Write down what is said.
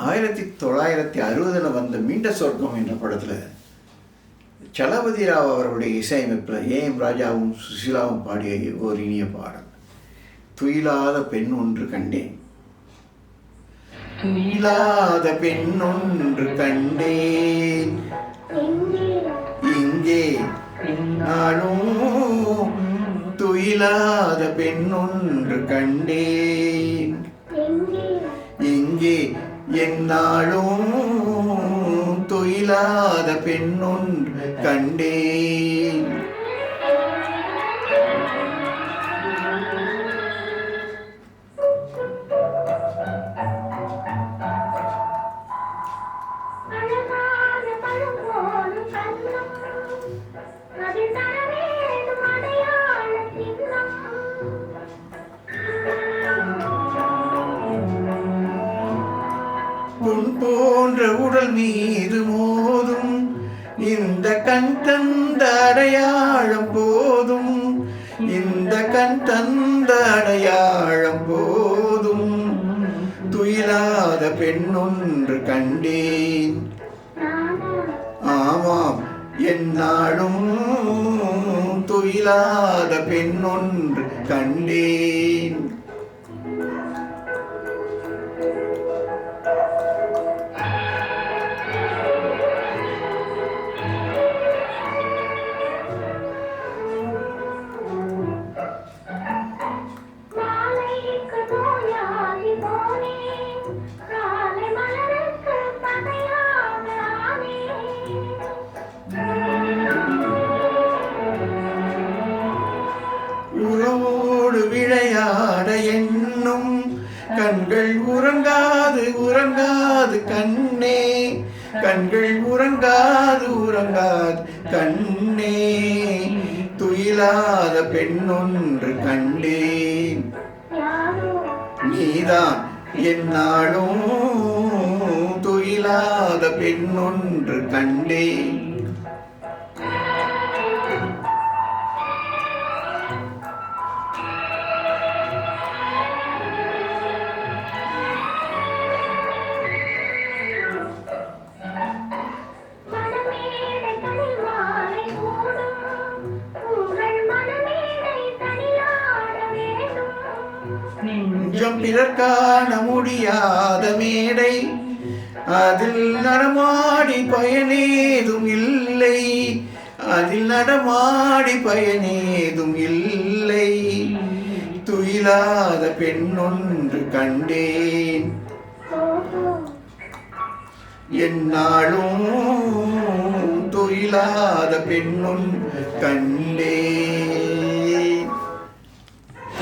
1960 வந்த மீண்ட சொர்க்கம் என்ற படத்தில் சலபதி ராவ் அவர்களுடைய இசையமைப்பில் ஏஎம் ராஜாவும் சுசிலாவும் பாடிய ஒரு இனிய பாடல். துயிலாத பெண் ஒன்று கண்டேன், துயிலாத பெண் ஒன்று கண்டேன், இங்கே நானும் துயிலாத பெண் ஒன்று கண்டேன், இங்கே என்னாலும் துயிலாத பெண் ஒன்று கண்டேன். பொன் போன்ற உடல் மீது மோதும் இந்த கண் தந்த அடையாளம் போதும், இந்த கண் தந்த அடையாளம் போதும், துயிலாத பெண் ஒன்று கண்டேன். ஆமாம், என்னாலும் துயிலாத பெண் ஒன்று கண்டேன். உறவோடு விளையாட எண்ணும் கண்கள் உறங்காது உறங்காது கண்ணே, கண்கள் உறங்காது உறங்காது கண்ணே, துயிலாத பெண் ஒன்று கண்டேன். நீதான் என்னாலும் துயிலாத பெண் ஒன்று கண்டேன். நெஞ்சம் பிறர் காண முடியாத மேடை, அதில் நடமாடி பயனேதும் இல்லை, அதில் நடமாடி பயனேதும் இல்லை, துயிலாத பெண் ஒன்று கண்டேன். என்னாலும் துயிலாத பெண் ஒன்று கண்டேன்.